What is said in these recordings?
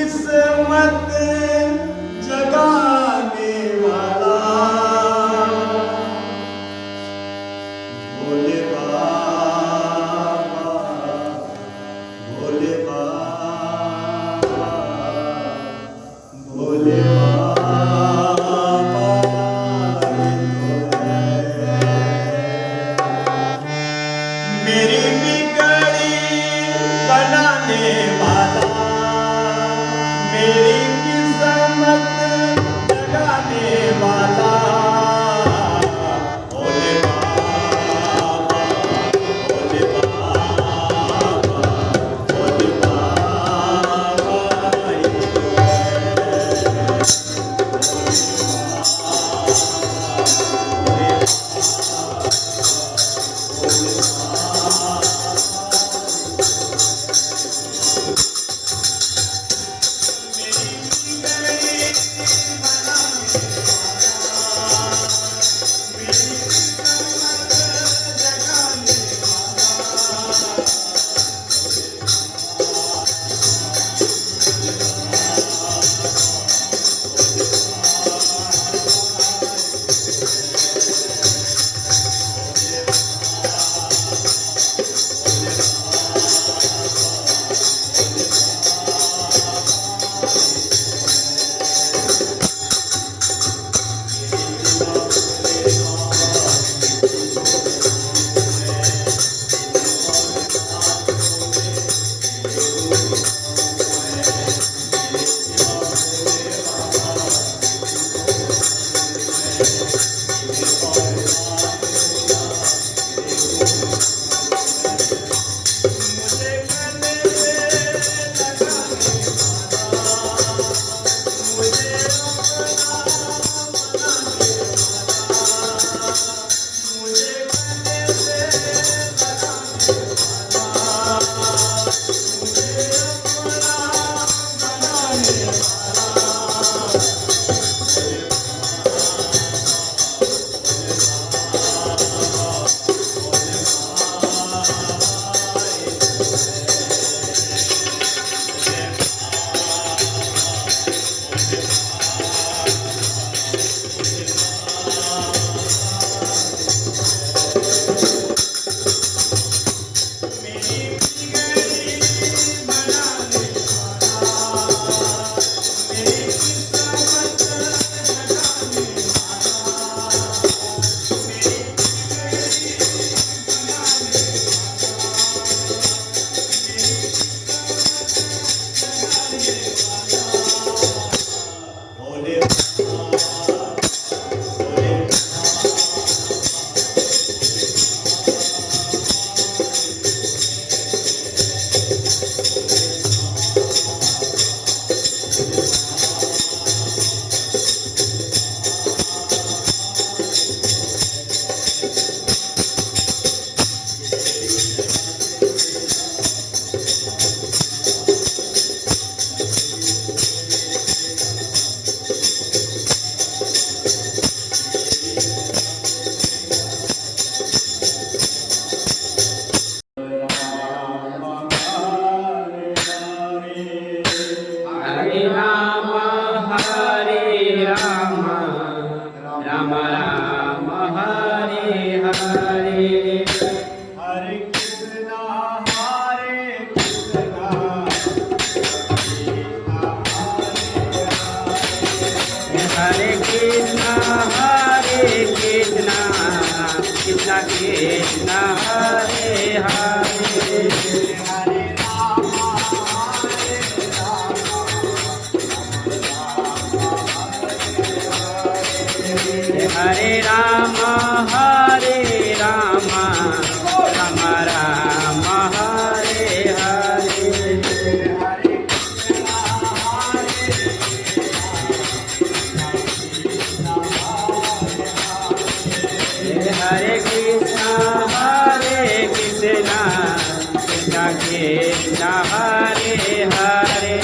किस्मत जगाने वाला भोले बाबा, भोले बाबा, भोले बाबा मेरी बिगड़ी बनाने वाला, मेरी किस्मत जगाने वाला भोले बाबा, भोले बाबा, भोले बाबा Krishna Hare Hare Hare Rama Hare Rama Rama Rama Hare Hare Hare Krishna Hare Krishna Krishna Krishna Hare Hare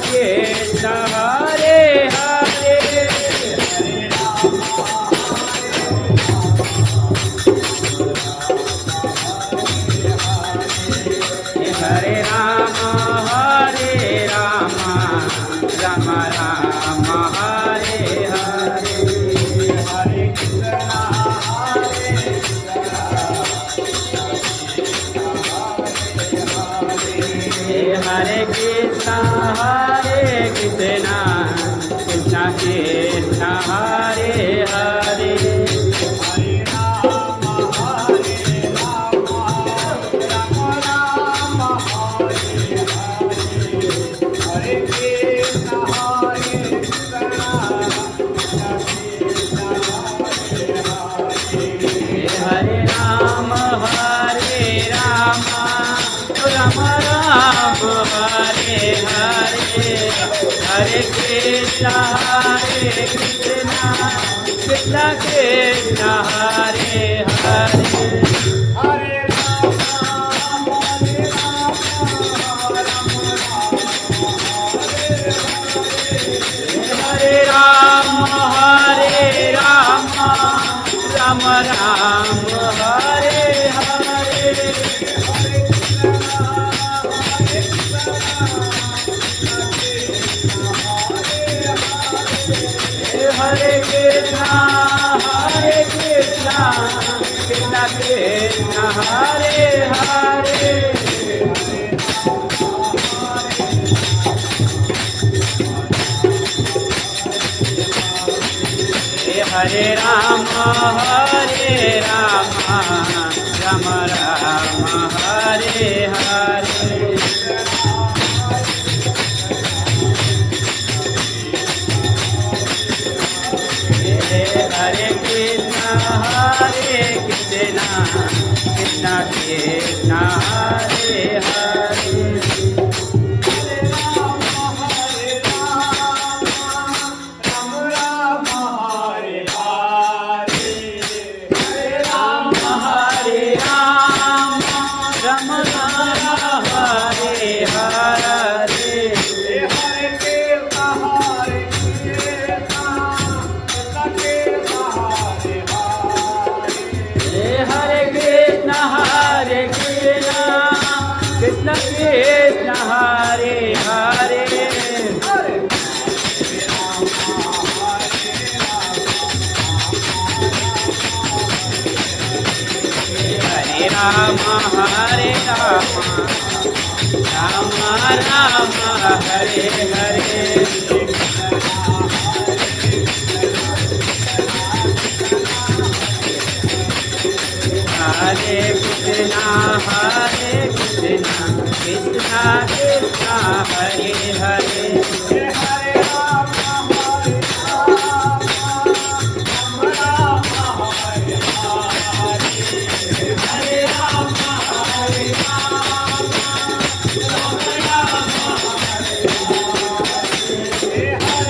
Krishna Hare Hare Hare Ram Ram Ram Hare Hare Hare Krishna हरे कृष्ण कृष्ण कृष्ण हरे हरे हरे राम राम राम हरे हरे कृष्ण हरे राम राम राम हरे हरे हरे कृष्ण कृष्ण कृष्ण हरे हरे हरे हरे राम राम राम हरे हरे हरे कृष्णा कृष्ण कृष्ण हरे हरे हरे राम राम राम हरे हरे हरे कृष्ण कृष्ण कृष्ण हरे हरे हरे राम राम हरे हरे हरे कृष्ण कृष्ण कृष्ण हरे हरे हरे राम राम हरे हरे हरे कृष्ण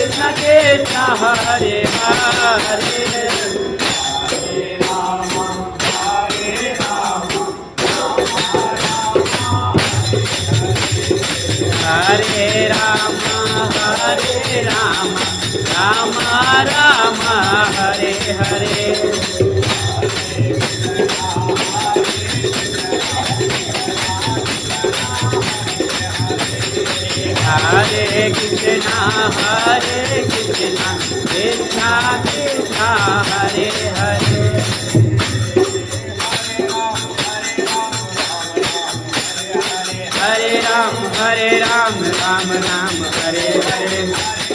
कृष्ण कृष्ण हरे हरे कृष्ण कृष्ण हरे हरे हरे राम राम राम हरे हरे हरे कृष्ण कृष्ण कृष्ण हरे हरे हरे राम राम राम हरे हरे